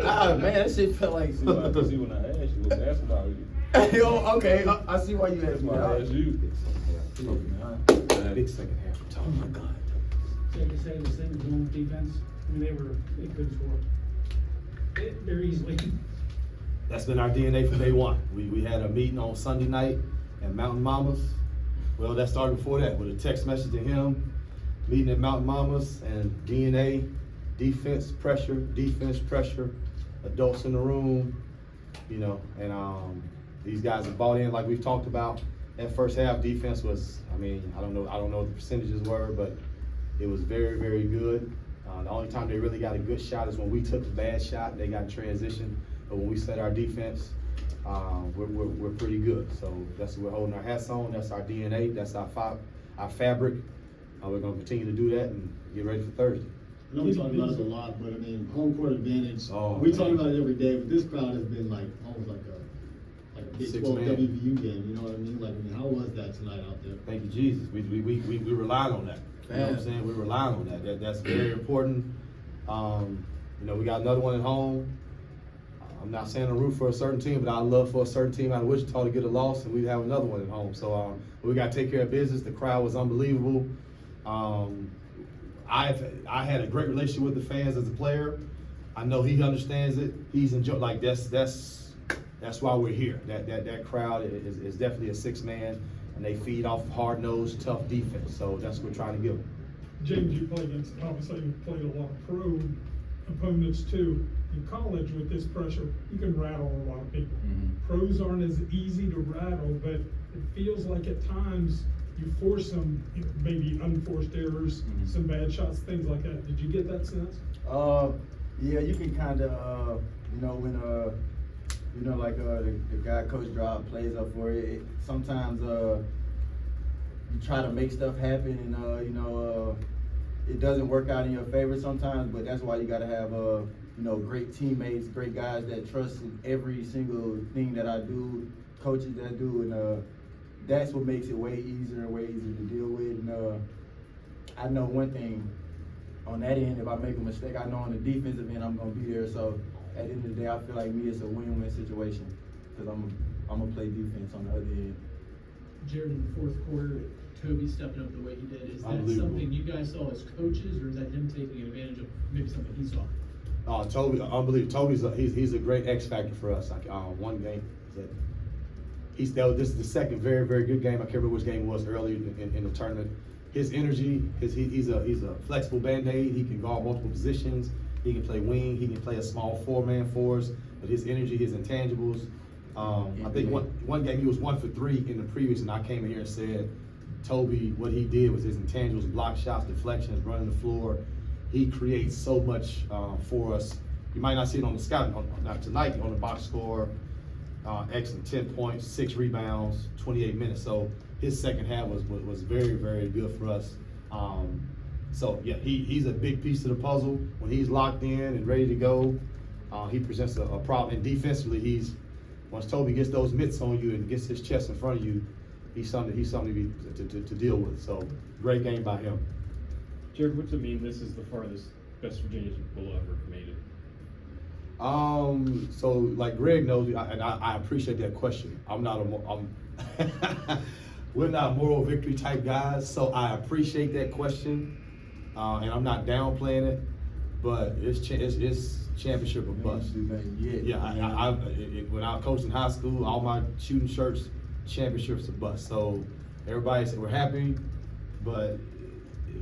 Ah, man, that shit felt like. See, when I asked you what basketball is. Yo, okay, I see why you asked me. I asked you. Big second half. Oh my God. Safe to say the same as home defense. I mean, they couldn't score very easily. That's been our DNA from day one. We had a meeting on Sunday night at Mountain Mamas. Well, that started before that with a text message to him, meeting at Mountain Mamas, and DNA, defense pressure, adults in the room, you know, and these guys have bought in like we've talked about. That first half defense was, I mean, I don't know what the percentages were, but it was very, very good. The only time they really got a good shot is when we took a bad shot and they got in transition. But when we set our defense, we're pretty good. So that's what we're holding our hats on. That's our DNA. That's our fabric. We're going to continue to do that and get ready for Thursday. I know we talk about it a lot, but I mean, home court advantage. Oh, we man. talk about it every day, but this crowd has been like almost like a Big 12 WVU game. You know what I mean? Like, I mean, how was that tonight out there? Thank you, Jesus. We relied on that. You know what I'm saying? We relied on that. That's very important. You know, we got another one at home. I'm not saying I'm root for a certain team, but I love for a certain team out of Wichita to get a loss, and we have another one at home. So we got to take care of business. The crowd was unbelievable. I had a great relationship with the fans as a player. I know he understands it. He's enjoyed. Like that's why we're here. That crowd is definitely a six man, and they feed off hard-nosed, tough defense. So that's what we're trying to give them. James, you played against, obviously you played a lot of pro opponents too. In college with this pressure, you can rattle a lot of people. Mm-hmm. Pros aren't as easy to rattle, but it feels like at times you force them, maybe unforced errors, some bad shots, things like that. Did you get that sense? Yeah, you can kind of, you know, when, you know, like the guy Coach Jarrod plays up for it. Sometimes you try to make stuff happen, and you know, it doesn't work out in your favor sometimes. But that's why you got to have you know, great teammates, great guys that trust in every single thing that I do, coaches that do, and that's what makes it way easier to deal with. And I know one thing on that end, if I make a mistake, I know on the defensive end I'm gonna be there. So at the end of the day, I feel like me, it's a win-win situation because I'm gonna play defense on the other end. Jarrod, in the fourth quarter, Toby stepping up the way he did, is that something you guys saw as coaches, or is that him taking advantage of maybe something he saw? Toby, unbelievable. He's a great X factor for us. Like one game, this is the second very, very good game. I can't remember which game it was earlier in the tournament. His energy, he's a flexible band-aid. He can guard multiple positions. He can play wing. He can play a small four-man for us. But his energy, his intangibles. I think one game he was 1 for 3 in the previous, and I came in here and said, Toby, what he did was his intangibles, block shots, deflections, running the floor. He creates so much for us. You might not see it on the scout, not tonight, on the box score. Excellent, 10 points, 6 rebounds, 28 minutes. So his second half was very, very good for us. So yeah, he's a big piece of the puzzle. When he's locked in and ready to go, he presents a problem. And defensively, once Toby gets those mitts on you and gets his chest in front of you, he's something to deal with. So great game by him. Jarrod, what's it mean this is the farthest West Virginia will ever made it? So like Greg knows, and I appreciate that question. We're not moral victory type guys, so I appreciate that question, and I'm not downplaying it, but it's championship or bust. Yeah, when I was coaching high school, all my shooting shirts, championships or bust. So everybody said we're happy, but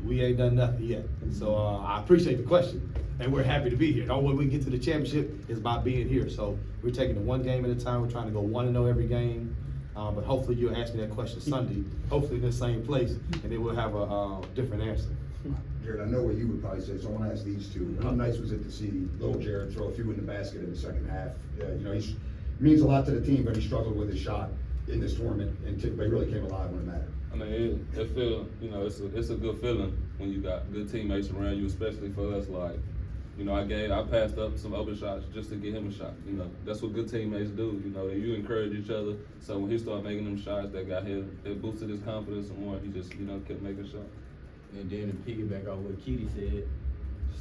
we ain't done nothing yet. So I appreciate the question, and we're happy to be here. The only way we can get to the championship is by being here. So we're taking it one game at a time. We're trying to go 1-0 every game. But hopefully you'll ask me that question Sunday, hopefully in the same place, and then we'll have a different answer. Jarrod, I know what you would probably say, so I want to ask these two. How nice was it to see little Jarrod throw a few in the basket in the second half? You know, he means a lot to the team, but he struggled with his shot in this tournament, and they really came alive when it mattered. I mean, it feel, you know, it's a good feeling when you got good teammates around you, especially for us. Like, you know, I passed up some open shots just to get him a shot. You know, that's what good teammates do. You know, you encourage each other. So when he started making them shots, that boosted his confidence some more. He just, you know, kept making shots. And then to piggyback off what Keddy said,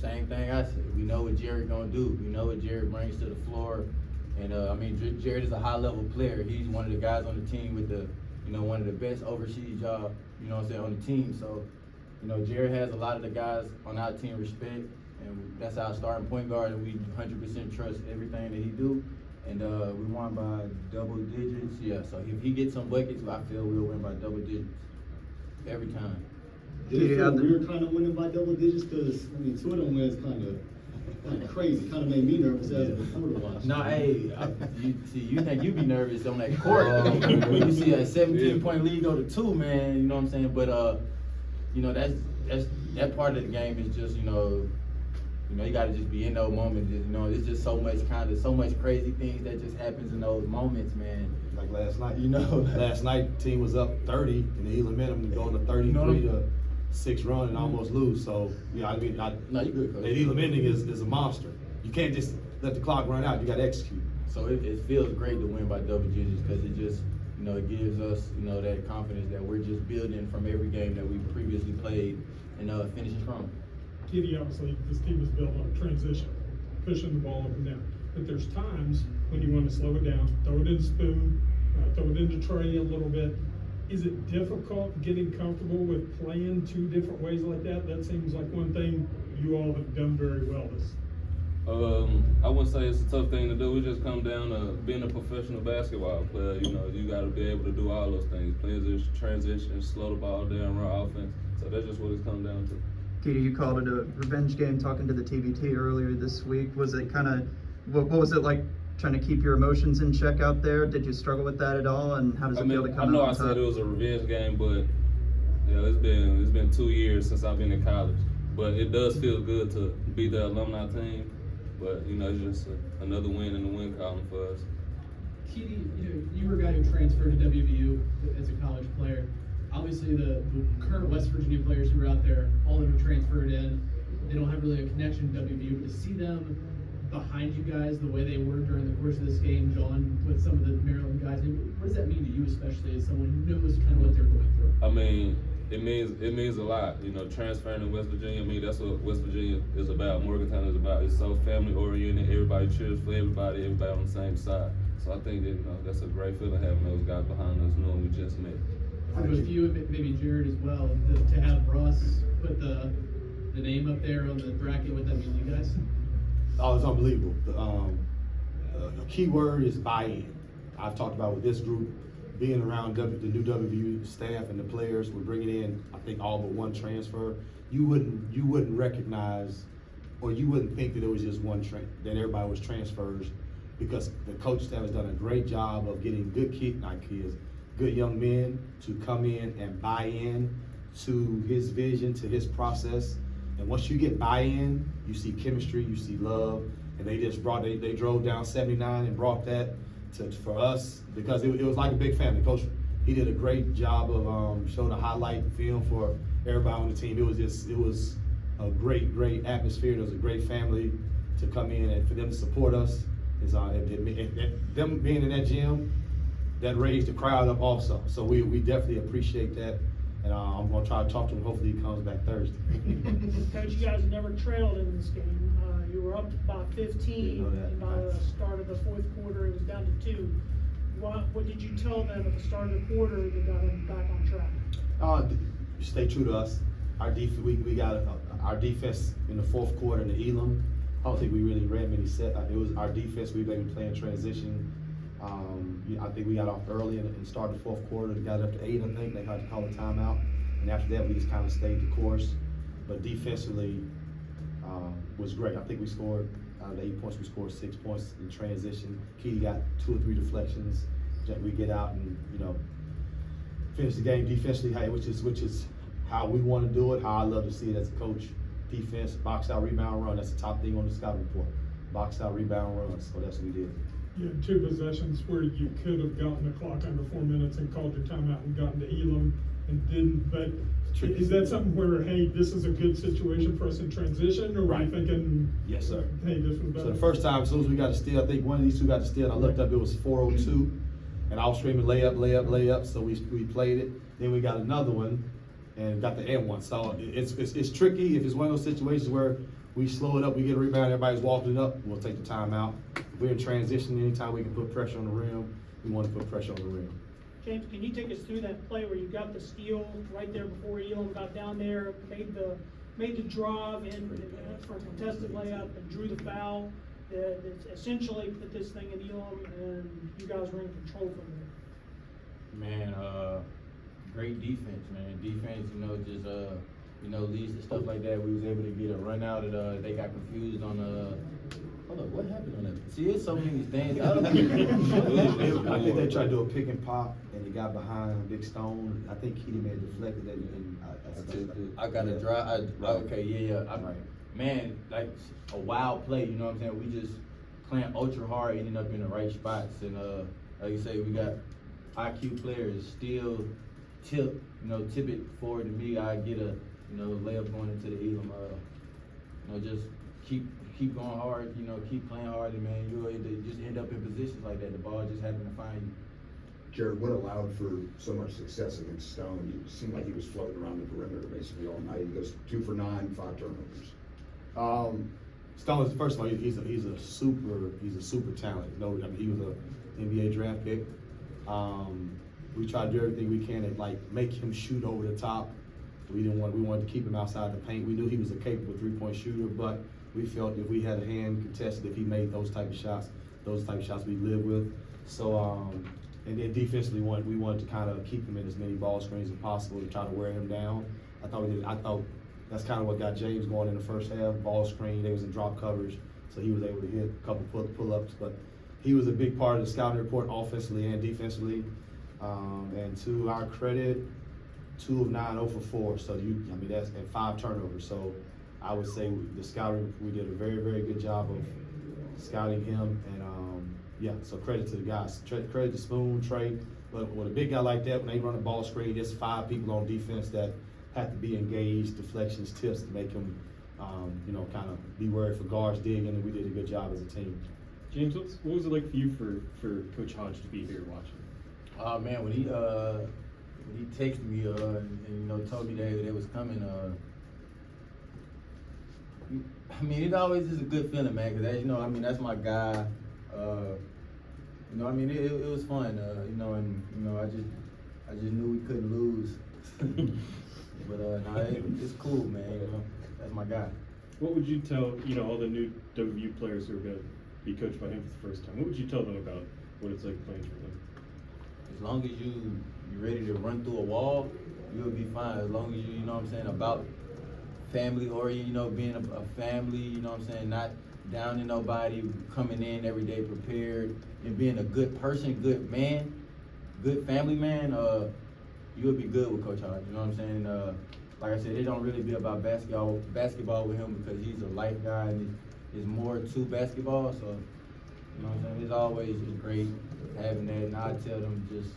Same thing I said. We know what Jarrod gonna do. We know what Jarrod brings to the floor. And I mean, Jarrod is a high-level player. He's one of the guys on the team with the, one of the best overseas job, on the team. So, Jarrod has a lot of the guys on our team respect, and that's our starting point guard, and we 100% trust everything that he do. And we won by double digits. Yeah, so if he gets some buckets, I feel we'll win by double digits every time. Did it feel weird kind of winning by double digits? Because, I mean, two of them wins kind of crazy. Kind of made me nervous as before to watch. No, hey, you think you be nervous on that court when you see a 17-point lead go to 2, man, you know what I'm saying? But, that part of the game is just, you gotta just be in those moments. It's just so much crazy things that just happens in those moments, man. Like last night. Like- Last night, team was up 30, and the Elam Minimum to go on a 33-6 run and almost lose. So, No, you good, Coach. that Elam ending is a monster. You can't just let the clock run out. You got to execute. So it feels great to win by double digits because it just, it gives us, that confidence that we're just building from every game that we previously played and finishing strong. Keddy, obviously, this team is built on transition, pushing the ball up and down. But there's times when you want to slow it down, throw it in Spoon, throw it into Trey a little bit. Is it difficult getting comfortable with playing two different ways like that? That seems like one thing you all have done very well this. I wouldn't say it's a tough thing to do. It just come down to being a professional basketball player. You got to be able to do all those things: transition, slow the ball down, run offense. So that's just what it's come down to. Keddy, you called it a revenge game talking to the TBT earlier this week. Was it kind of, what was it like trying to keep your emotions in check out there? Did you struggle with that at all? And how does it feel to come out on top? I said it was a revenge game, but it's been 2 years since I've been in college. But it does feel good to be the alumni team. But, it's just another win in the win column for us. Keddy, you were a guy who transferred to WVU as a college player. Obviously, the current West Virginia players who are out there, all of them are transferred in. They don't have really a connection to WVU, but to see them behind you guys the way they were during the course of this game, John, with some of the Maryland guys, what does that mean to you, especially as someone who knows kind of what they're going through? I mean, it means a lot. Transferring to West Virginia, that's what West Virginia is about. Morgantown is about. It's so family oriented. Everybody cheers for everybody on the same side. So I think that that's a great feeling having those guys behind us, knowing we just met. With you, maybe Jarrod as well, to have Russ put the name up there on the bracket, what that mean to you guys? Oh, it's unbelievable. The key word is buy-in. I've talked about with this group, being around the new WVU staff and the players, we're bringing in, I think, all but one transfer. You wouldn't recognize, or you wouldn't think that it was just one that everybody was transfers, because the coach staff has done a great job of getting good young men to come in and buy in to his vision, to his process. And once you get buy-in, you see chemistry, you see love, and they drove down 79 and brought that for us, because it was like a big family. Coach, he did a great job of showing a highlight film for everybody on the team. It was a great atmosphere. It was a great family to come in, and for them to support us, them being in that gym, that raised the crowd up also. So we definitely appreciate that. And I'm going to try to talk to him. Hopefully he comes back Thursday. Coach, you guys never trailed in this game. You were up by 15, and by the start of the fourth quarter, it was down to 2. What did you tell them at the start of the quarter that got them back on track? Stay true to us. Our defense, we got our defense in the fourth quarter in the Elam. I don't think we really ran many sets. It was our defense. We've been playing transition. I think we got off early and started the fourth quarter. Got up to 8, I think. They had to call a timeout. And after that, we just kind of stayed the course. But defensively was great. I think we scored, out of the 8 points, we scored 6 points in transition. Keddy got 2 or 3 deflections. We get out and, finish the game defensively, which is how we want to do it, how I love to see it as a coach. Defense, box out, rebound, run. That's the top thing on the scouting report. Box out, rebound, run. So that's what we did. You had 2 possessions where you could have gotten the clock under 4 minutes and called your timeout and gotten to Elam and didn't. But is that something where, hey, this is a good situation for us in transition, or were you thinking, yes, sir, hey, this was better? So the first time, as soon as we got a steal, I think one of these 2 got a steal, and I looked up, it was 4:02, and I was screaming layup, so we played it. Then we got another one and got the and one. So it's tricky if it's one of those situations where we slow it up, we get a rebound, everybody's walking it up, we'll take the timeout. If we're in transition, anytime we can put pressure on the rim, we want to put pressure on the rim. James, can you take us through that play where you got the steal right there before Elam got down there, made the drive in for a contested layup and drew the foul that essentially put this thing in Elam, and you guys were in control from there? Man, great defense, man. Defense, just leads to stuff like that. We was able to get a run out of they got confused on hold on, what happened on that? See, it's so many things. I think they tried to do a pick and pop, and they got behind Big Stone. I think Keddy may have deflected that, and I got to drive. Okay, yeah. Man, like a wild play. You know what I'm saying? We just playing ultra hard, ending up in the right spots, and like you say, we got IQ players still tip it forward to me. I get a layup going into the Elam. Just keep going hard. Keep playing hard, and man, you just end up in positions like that. The ball just happened to find you. Jarrod, what allowed for so much success against Stone? It seemed like he was floating around the perimeter basically all night. He goes 2 for 9, 5 turnovers. Stone is, first of all, he's a super talent. He was an NBA draft pick. We tried to do everything we can to make him shoot over the top. We wanted to keep him outside the paint. We knew he was a capable 3-point shooter, but we felt if we had a hand contested, if he made those type of shots we live with. So and then defensively, we wanted to kind of keep him in as many ball screens as possible to try to wear him down. I thought that's kind of what got James going in the first half. Ball screen, they was in drop coverage, so he was able to hit a couple pull-ups. But he was a big part of the scouting report, offensively and defensively. And to our credit, 2 of 9, 0 for 4. So that's and 5 turnovers. So I would say the scouting, we did a very, very good job of scouting him. And so credit to the guys. Credit to Spoon, Trey. But with a big guy like that, when they run a ball screen, there's 5 people on defense that have to be engaged, deflections, tips to make him, kind of be worried for guards digging. And we did a good job as a team. James, what was it like for you for Coach Hodge to be here watching? Man, when he texted me and told me that it was coming, it always is a good feeling, man. Cause that's my guy. It was fun. I just knew we couldn't lose. But it's cool, man. That's my guy. What would you tell all the new WVU players who are going to be coached by him for the first time? What would you tell them about what it's like playing for him? As long as you're ready to run through a wall, you'll be fine. As long as you, about family oriented, being a family, not downing nobody, coming in every day prepared, and being a good person, good man, good family man, you'll be good with Coach Hodge, like I said, it don't really be about basketball with him because he's a life guy and there's more to basketball, so, it's always great having that, and I tell them just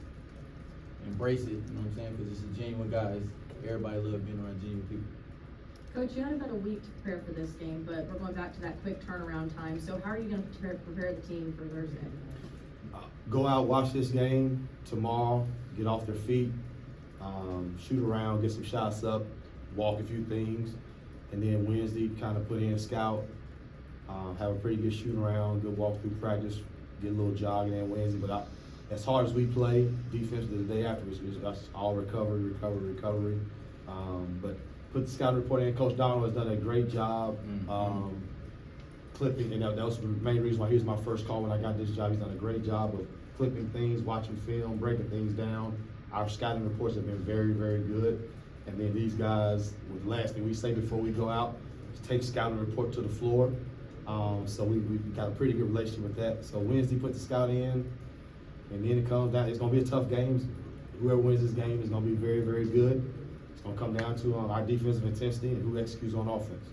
embrace it, because it's a genuine guy. Everybody loves being around genuine people. Coach, you had about a week to prepare for this game, but we're going back to that quick turnaround time. So how are you going to prepare the team for Thursday? Go out, watch this game tomorrow, get off their feet, shoot around, get some shots up, walk a few things, and then Wednesday kind of put in a scout, have a pretty good shoot around, good walk through practice, get a little jogging in Wednesday. But as hard as we play, defense the day after is all recovery. But put the scouting report in. Coach Donald has done a great job clipping, and that was the main reason why he was my first call when I got this job. He's done a great job of clipping things, watching film, breaking things down. Our scouting reports have been very, very good. And then these guys, with the last thing we say before we go out, is take scouting report to the floor. So we got a pretty good relationship with that. So Wednesday, put the scout in, and then it comes down. It's going to be a tough game. Whoever wins this game is going to be very, very good. It's going to come down to our defensive intensity and who executes on offense.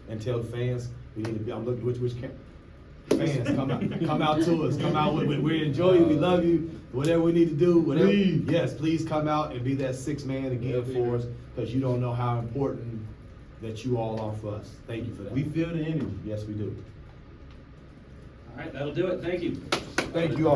And tell the fans, we need to be, I'm looking which fans, come out to us. Come out with we enjoy you, we love you. Whatever we need to do, whatever. Yes, please come out and be that 6th man again for us, because you don't know how important that you all are for us. Thank you for that. We feel the energy. Yes, we do. All right, that'll do it. Thank you. Thank you all.